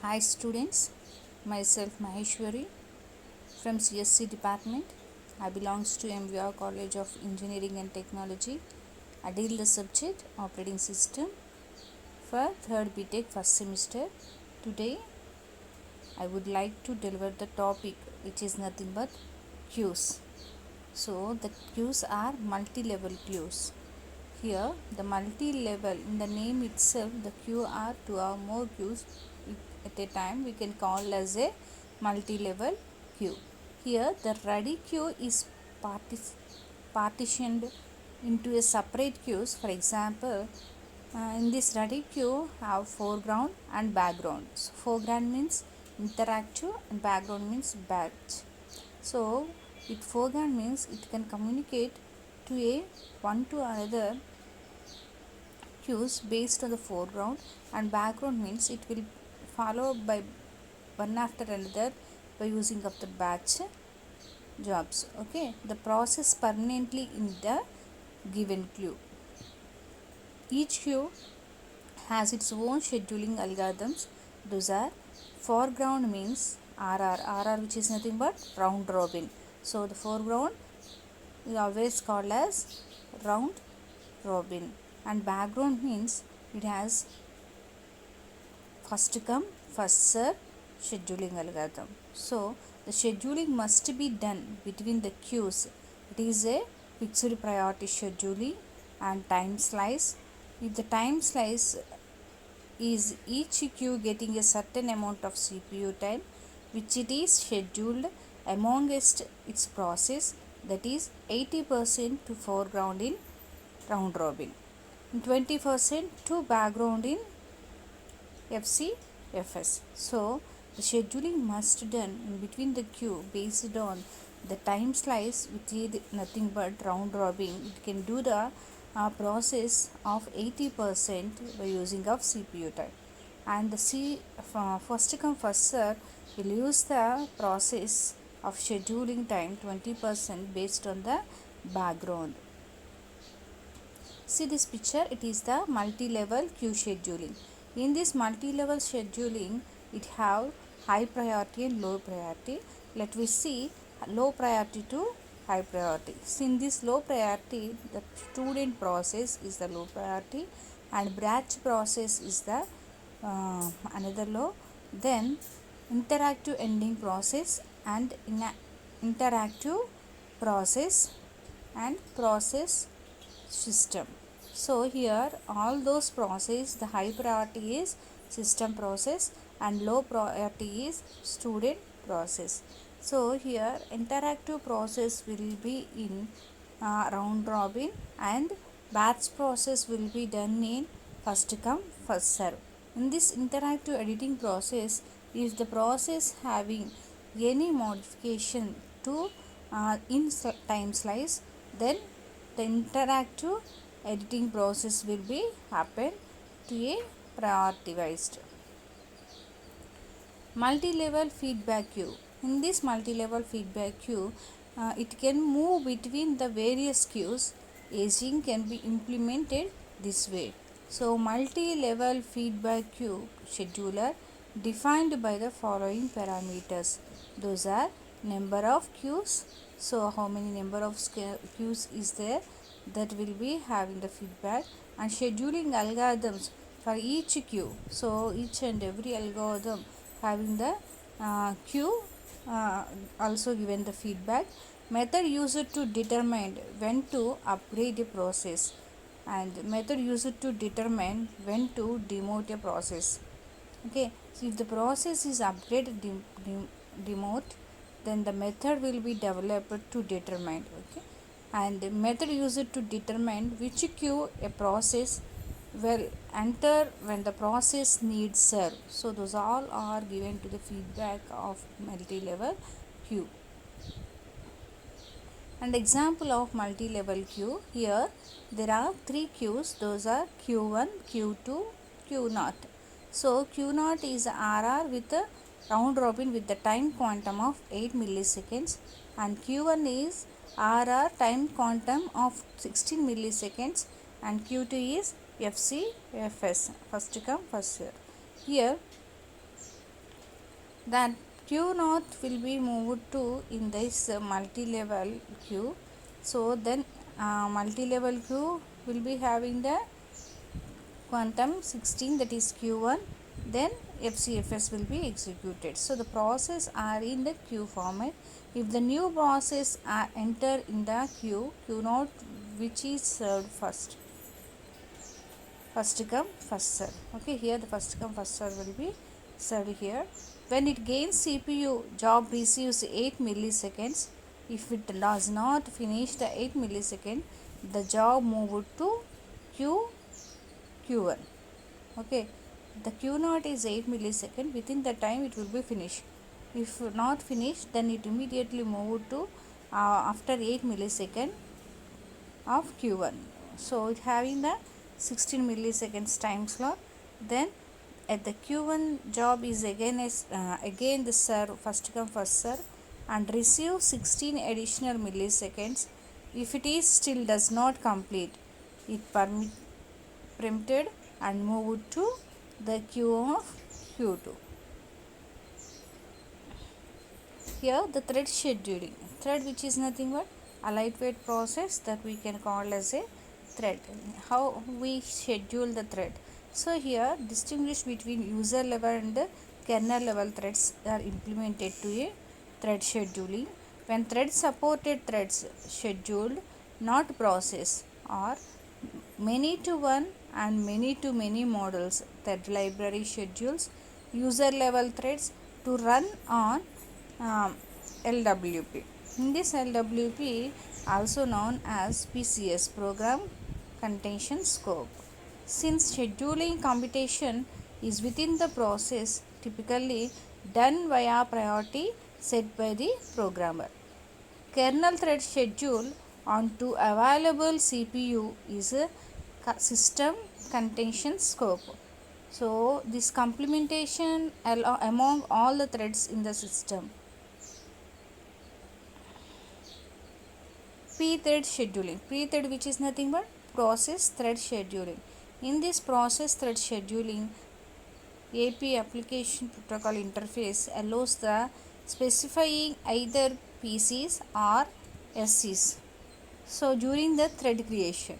Hi students, myself Maheshwari from CSC department. I belongs to MVR College of Engineering and Technology. I deal the subject operating system for 3rd BTech first semester. Today I would like to deliver the topic which is nothing but queues. So the queues are multi-level queues. Here the multi-level, in the name itself, the queue are two or more queues at a time we can call as a multi-level queue. Here the ready queue is partitioned into a separate queues. For example, in this ready queue have foreground and background. So foreground means interactive and background means batch. So it foreground means it can communicate to a one to another cues based on the foreground, and background means it will follow by one after another by using of the batch jobs. Okay, the process permanently in the given queue. Each queue has its own scheduling algorithms. Those are foreground means RR which is nothing but round robin. So the foreground is always called as round robin, and background means it has first come first serve scheduling algorithm. So the scheduling must be done between the queues. It is a fixed priority scheduling and time slice. If the time slice is each queue getting a certain amount of CPU time which it is scheduled amongst its process, that is 80% to foreground in round robin, 20% to background in FCFS. So the scheduling must done in between the queue based on the time slice, which is nothing but round robin. It can do the process of 80% by using of CPU time, and the first come first serve will use the process of scheduling time 20% based on the background. See this picture, it is the multi-level queue scheduling. In this multi-level scheduling, it have high priority and low priority. Let we see low priority to high priority. So in this low priority, the student process is the low priority and batch process is the another low. Then interactive ending process and interactive process and process system. So here all those process, the high priority is system process and low priority is student process. So here interactive process will be in round robin, and batch process will be done in first come first serve. In this interactive editing process, if the process having any modification to in time slice, then the interactive editing process will be happen to a prioritized multi-level feedback queue. In this multi-level feedback queue, it can move between the various queues. Aging can be implemented this way. So multi-level feedback queue scheduler defined by the following parameters. Those are number of queues. So how many number of queues is there, that will be having the feedback, and scheduling algorithms for each queue. So each and every algorithm having the queue also given the feedback. Method used to determine when to upgrade a process, and method used to determine when to demote a process. Okay, so if the process is upgraded demote, then the method will be developed to determine. Okay, and the method used to determine which queue a process will enter when the process needs serve. So those all are given to the feedback of multi-level queue. And example of multi-level queue, here there are three queues. Those are Q1, Q2, Q0. So Q0 is RR with a round robin with the time quantum of 8 milliseconds, and Q1 is RR time quantum of 16 milliseconds, and Q2 is FCFS, first come first serve. Here That queue naught will be moved to in this multi-level queue. So then multi-level queue will be having the quantum 16, that is q1, then FCFS will be executed. So the process are in the queue format. If the new process are enter in the queue naught, which is served first come first serve. Okay, here the first come first serve will be served here. When it gains CPU, job receives 8 milliseconds. If it does not finish the 8 millisecond, the job moved to q1. Okay, the q naught is 8 millisecond. Within the time it will be finished. If not finished, then it immediately moved to after 8 millisecond of q1. So it having the 16 milliseconds time slot. Then at the q1 job is again the serve first come first serve and receive 16 additional milliseconds. If it is still does not complete, it preempted and moved to the queue of q2. Here the thread scheduling. Thread, which is nothing but a lightweight process that we can call as a thread. How we schedule the thread? So here distinguish between user level and kernel level threads are implemented to a thread scheduling. When thread supported threads scheduled, not process, or many to one and many to many models, thread library schedules user level threads to run on LWP. In this LWP, also known as PCS, program contention scope. Since scheduling computation is within the process, typically done via priority set by the programmer. Kernel thread schedule onto available CPU is a system contention scope. So this complementation among all the threads in the system. Pre-thread scheduling. Pre-thread, which is nothing but process thread scheduling. In this process thread scheduling, AP application protocol interface allows the specifying either PCs or SCs. So during the thread creation,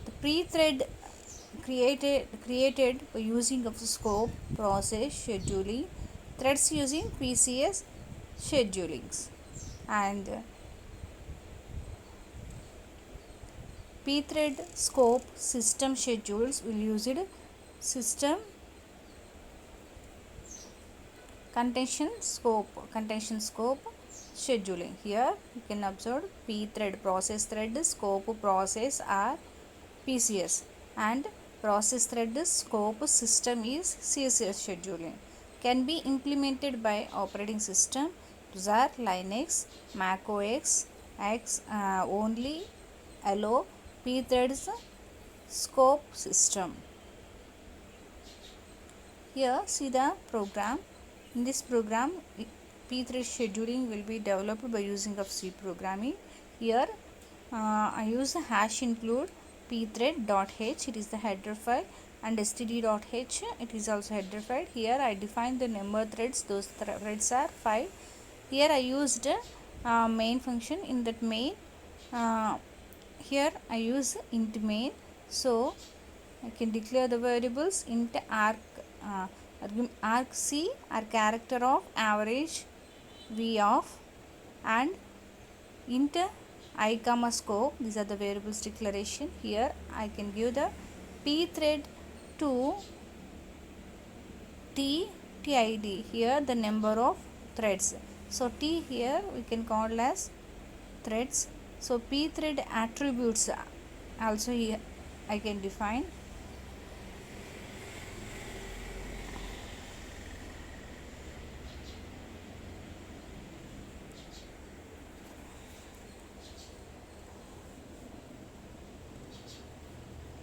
the pre-thread created by using of the scope process scheduling threads using PCS schedulings, and pthread scope system schedules will use it system contention scope scheduling. Here you can observe pthread process thread scope process are PCS, and process thread scope system is CCS scheduling. Can be implemented by operating system. Those are Linux, Mac OS X only allow pthreads scope system. Here see the program. In this program, pthread scheduling will be developed by using of C programming. Here I use the hash include pthread.h, it is the header file, and std.h, it is also header file. Here I define the number threads. Those threads are 5. Here I used main function. In that main, here I use int main. So I can declare the variables int arc C are character of average v of, and int I comma scope. These are the variables declaration. Here I can give the pthread to tid. Here the number of threads. So t here we can call as threads. So pthread attributes also here I can define.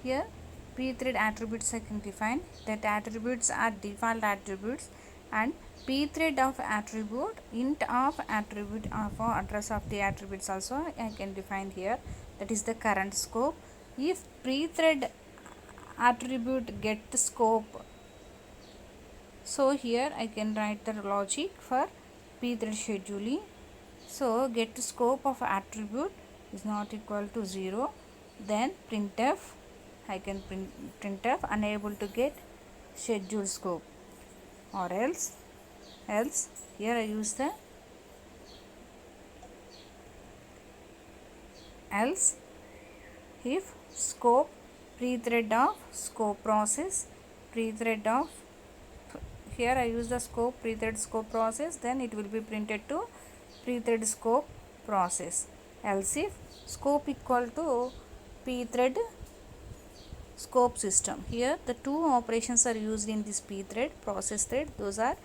Here pthread attributes I can define. That attributes are default attributes, and pthread of attribute, int of attribute for address of the attributes also I can define here. That is the current scope. If pthread attribute get the scope So here I can write the logic for pthread scheduling. So get scope of attribute is not equal to 0, then printf, I can printf unable to get schedule scope, or else here I use the else if scope pre-thread of scope process, pre-thread of, here I use the scope pre-thread scope process, then it will be printed to pre-thread scope process. Else if scope equal to pthread scope system, here the two operations are used in this pthread process thread, those are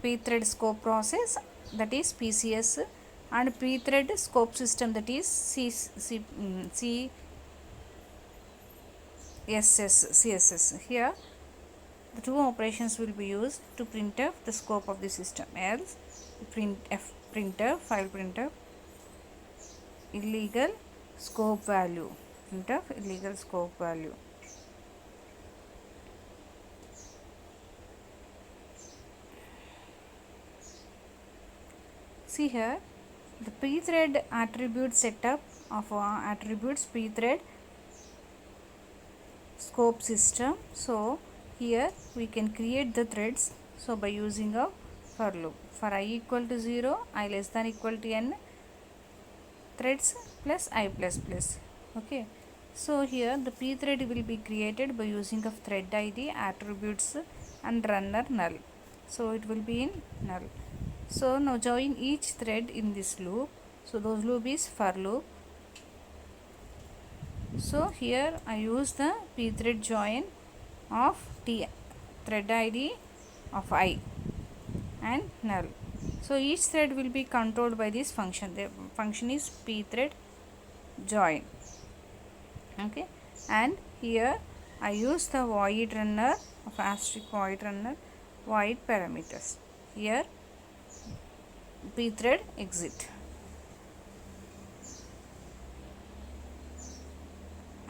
pthread scope process, that is PCS, and pthread scope system, that is CSS. Here the two operations will be used to printf the scope of the system. Else printf file printf illegal scope value, printf illegal scope value. See here the pthread attribute setup of attributes pthread scope system. So here we can create the threads, so by using a for loop. For I equal to 0, I less than equal to n, threads plus I plus plus. Okay, so here the pthread will be created by using of thread id, attributes and runner null, so it will be in null. So now join each thread in this loop, so those loop is for loop. So here I use the pthread join of t thread id of I and null. So each thread will be controlled by this function. The function is pthread join. Okay, and here I use the void runner of asterisk void runner void parameters. Here pthread exit.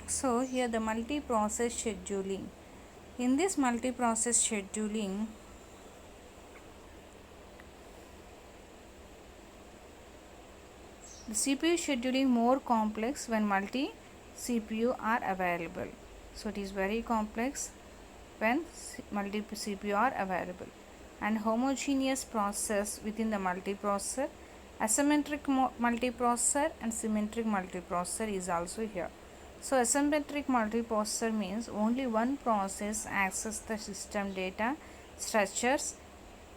So here the multi-process scheduling. In this multi-process scheduling, the CPU scheduling more complex when multi CPU are available. So it is very complex when multi CPU are available. And homogeneous process within the multiprocessor, asymmetric multiprocessor and symmetric multiprocessor is also here. So asymmetric multiprocessor means only one process access the system data structures,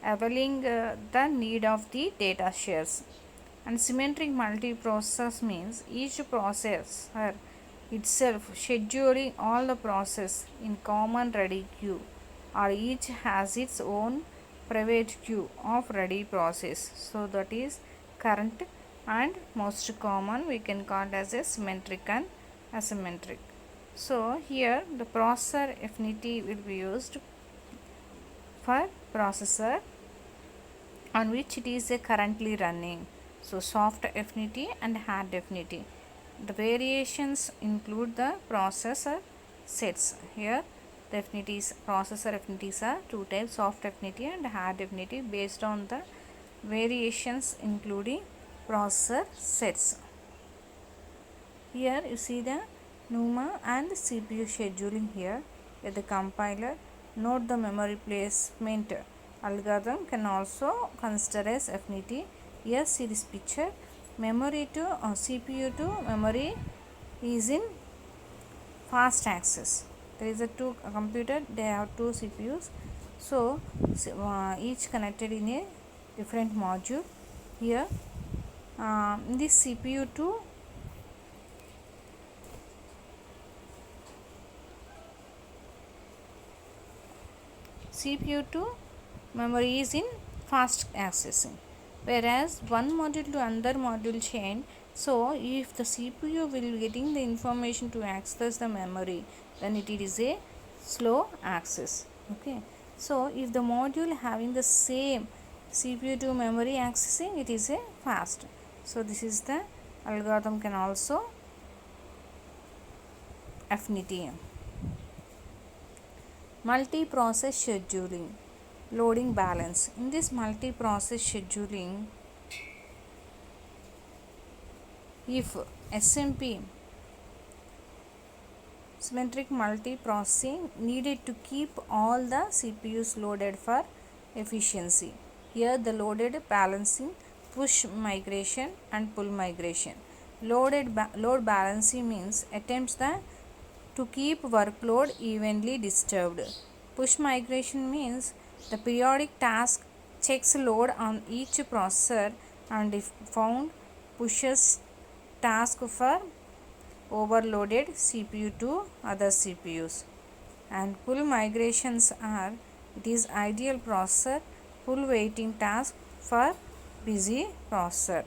availing the need of the data shares. And symmetric multiprocessor means each processor itself scheduling all the process in common ready queue, or each has its own private queue of ready process. So that is current and most common, we can call it as a symmetric and asymmetric. So here the processor affinity will be used for processor on which it is currently running. So soft affinity and hard affinity. The variations include the processor sets. Here the affinities, processor affinities are two types, soft affinity and hard affinity, based on the variations including processor sets. Here you see the NUMA and CPU scheduling here with the compiler. Note the memory placement algorithm can also consider as affinity. Here see this picture, memory to CPU to memory is in fast access. There is a two computer, they have two CPUs, so each connected in a different module. Here in this CPU to memory is in fast accessing, whereas one module to another module chain. So if the CPU will getting the information to access the memory, then it is a slow access. Okay, so if the module having the same CPU to memory accessing, it is a fast. So this is the algorithm can also affinity. Multi-process scheduling, loading balance. In this multi-process scheduling, if SMP symmetric multiprocessing needed to keep all the CPUs loaded for efficiency. Here the loaded balancing, push migration and pull migration. Load balancing means attempts to keep workload evenly disturbed. Push migration means the periodic task checks load on each processor and if found pushes task for overloaded CPU to other CPUs. And pull migrations are it is ideal processor pull waiting task for busy processor.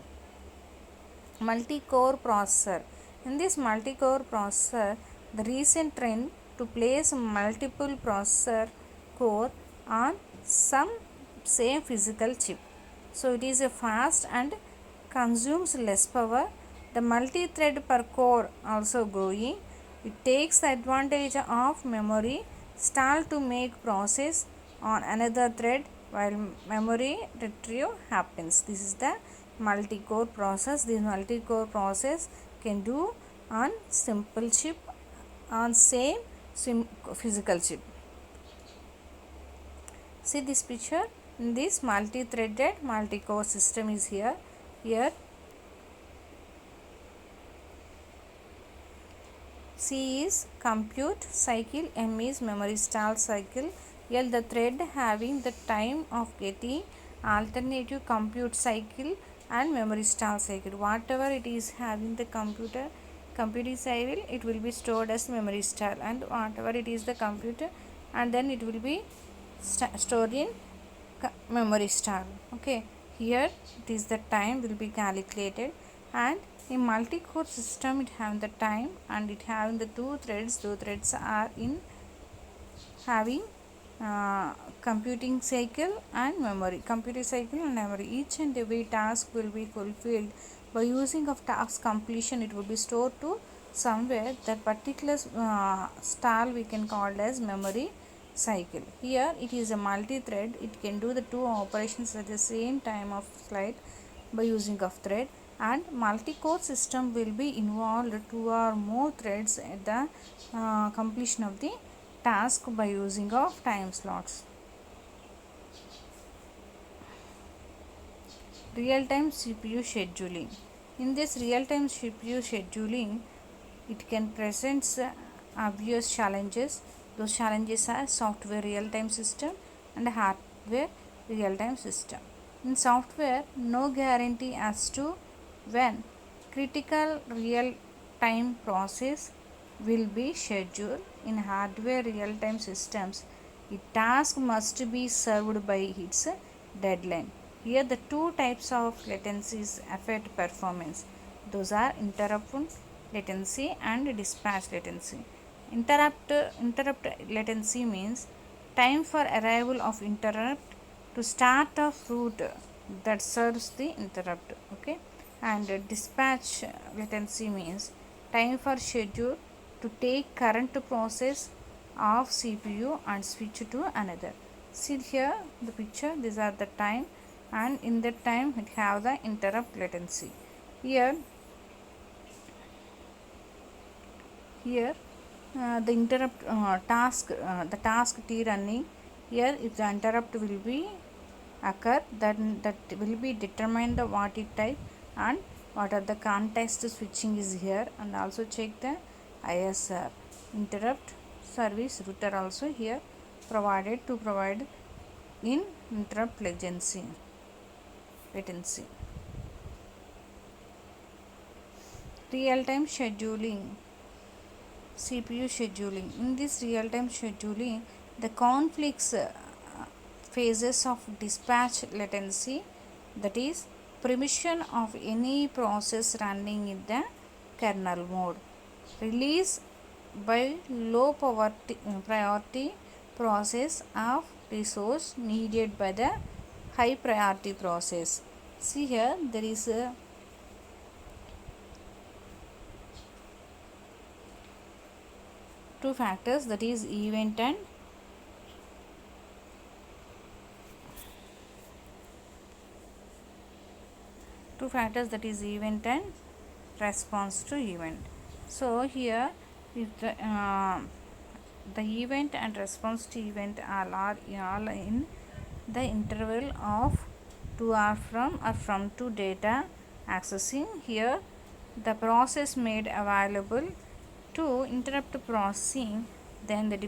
Multi-core processor. In this multi-core processor, the recent trend to place multiple processor core on some same physical chip. So it is a fast and consumes less power. The multi-thread per core also growing. It takes the advantage of memory stall to make process on another thread while memory retrieve happens. This is the multi-core process. This multi-core process can do on simple chip on same physical chip. See this picture. In this multi-threaded multi-core system is here. Here C is compute cycle, M is memory stall cycle, L the thread having the time of getting alternative compute cycle and memory stall cycle. Whatever it is having the computing cycle, it will be stored as memory stall, and whatever it is the computer, and then it will be stored in memory stall. Okay, here it is the time will be calculated, and in multi-core system it have the time and it having the two threads are in having computing cycle and memory. Each and every task will be fulfilled by using of task completion. It will be stored to somewhere. That particular stall we can call as memory cycle. Here it is a multi-thread. It can do the two operations at the same time of flight by using of thread, and multi-core system will be involved two or more threads at the completion of the task by using of time slots. Real-time CPU scheduling. In this real-time CPU scheduling, it can present obvious challenges. Those challenges are software real-time system and hardware real-time system. In software, no guarantee as to when critical real-time process will be scheduled. In hardware real-time systems, a task must be served by its deadline. Here the two types of latencies affect performance. Those are interrupt latency and dispatch latency. Interrupt latency means time for arrival of interrupt to start of route that serves the interrupt. Okay, and dispatch latency means time for schedule to take current process of CPU and switch to another. See here the picture, these are the time, and in that time it have the interrupt latency. Here the interrupt the task T running. Here if the interrupt will be occur, then that will be determine the what it type and what are the context switching is here, and also check the ISR interrupt service router also here provided to provide in interrupt latency. Real-time scheduling, CPU scheduling. In this real-time scheduling, the conflicts phases of dispatch latency, that is permission of any process running in the kernel mode, release by low priority process of resource needed by the high priority process. See here there is a two factors, that is event and two factors, that is event and response to event. So here if the event and response to event are all in the interval of 2 or from to data accessing. Here the process made available to interrupt processing, then the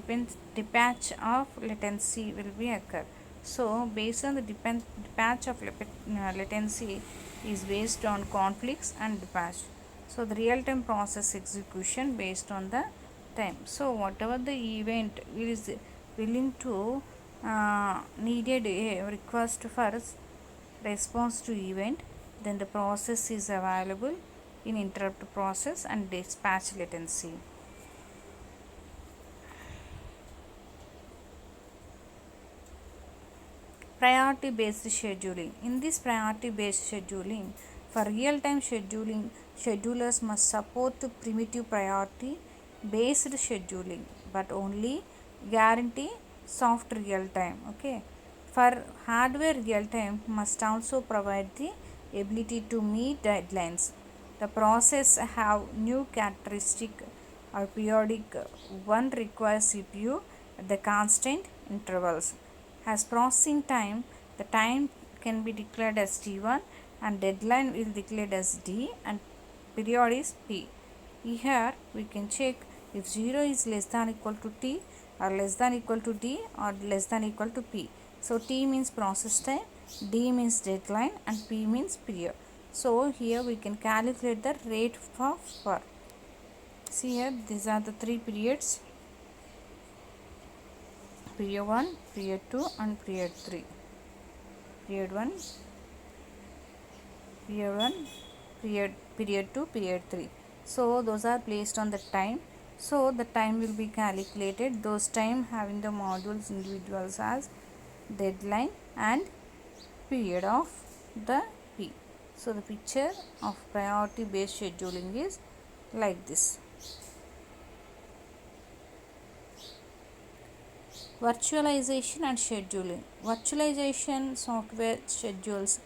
dispatch of latency will be occur. So based on the dispatch of latency is based on conflicts and dispatch. So the real-time process execution based on the time. So whatever the event is willing to needed a request for response to event, then the process is available in interrupt process and dispatch latency. Priority based scheduling. In this priority based scheduling, for real time scheduling, schedulers must support primitive priority based scheduling but only guarantee soft real time. Okay. For hardware real time must also provide the ability to meet deadlines. The process have new characteristic or periodic. One requires CPU at the constant intervals. As processing time, the time can be declared as T1 and deadline is declared as D and period is P. Here we can check if 0 is less than equal to T or less than equal to D or less than equal to P. So T means process time, D means deadline and P means period. So here we can calculate the rate of per. See here, these are the three periods: period 1, period 2 and period 3. Period 1, period 1, period 2, period 3. So those are placed on the time. So the time will be calculated. Those time having the modules individuals as deadline and period of the P. So the picture of priority based scheduling is like this. Virtualization and scheduling. Virtualization software schedules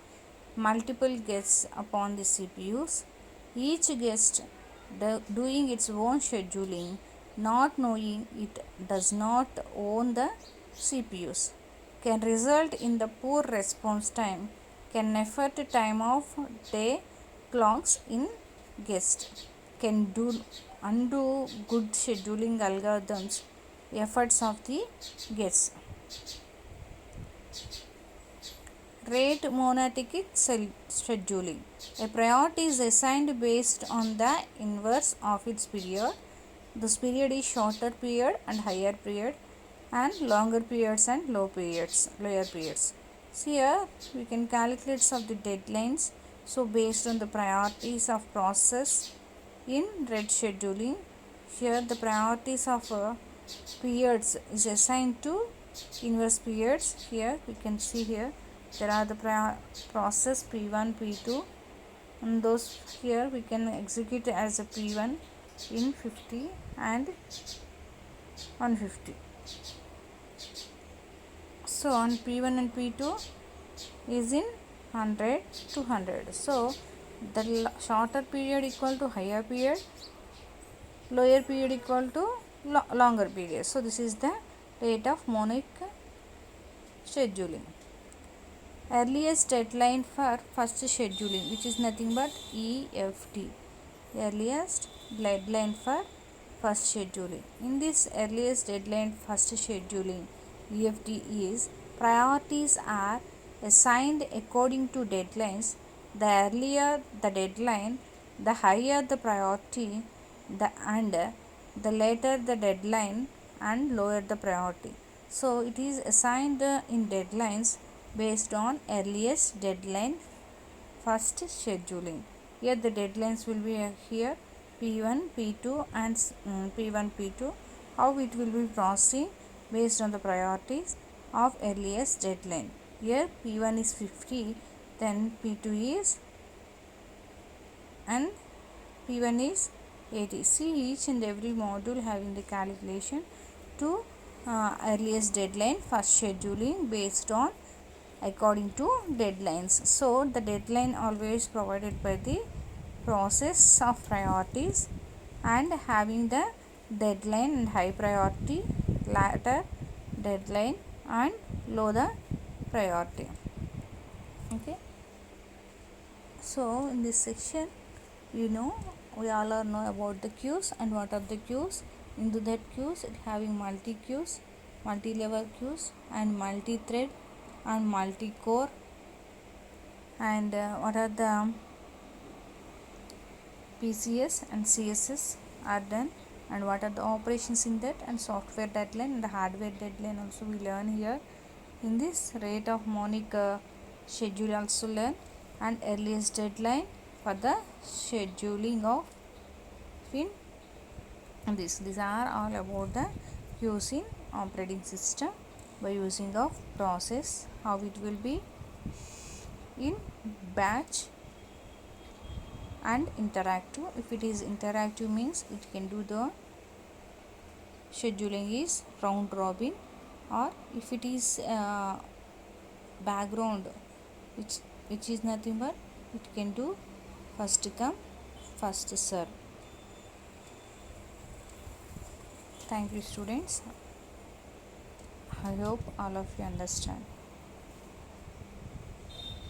multiple guests upon the CPUs, each guest doing its own scheduling, not knowing it does not own the CPUs, can result in the poor response time, can affect the time of day clocks in guest, can undo good scheduling algorithms efforts of the guests. Rate monotonic scheduling. A priority is assigned based on the inverse of its period. This period is shorter period and higher period, and longer periods and lower periods. So here we can calculate some of the deadlines. So based on the priorities of process in rate scheduling, here the priorities of periods is assigned to inverse periods. Here we can see here there are the process P1, P2, and those here we can execute as a P1 in 50 and 150. So on P1 and P2 is in 100 to 100. So the shorter period equal to higher period, lower period equal to longer period. So this is the rate of monotonic scheduling. Earliest deadline for first scheduling, which is nothing but EFT. Earliest deadline for first scheduling. In this earliest deadline first scheduling, EFT is priorities are assigned according to deadlines. The earlier the deadline, the higher the priority, and the later the deadline and lower the priority. So it is assigned in deadlines based on earliest deadline first scheduling. Here the deadlines will be here P1, P2 and P1, P2. How it will be processing based on the priorities of earliest deadline. Here P1 is 50, then P2 is and P1 is 80. See each and every module having the calculation to earliest deadline first scheduling based on according to deadlines. So the deadline always provided by the process of priorities, and having the deadline and high priority, later deadline and low the priority. Okay, so in this section, you know, we all are know about the queues and what are the queues. Into that queues, it having multi queues, multi level queues and multi thread and multi core, and what are the PCS and CSS are done, and what are the operations in that, and software deadline and the hardware deadline also we learn here. In this rate of monic schedule also learn, and earliest deadline for the scheduling of in this. These are all about the using operating system by using of process, how it will be in batch and interactive. If it is interactive means it can do the scheduling is round robin, or if it is background, which is nothing but it can do first come first serve. Thank you students. I hope all of you understand.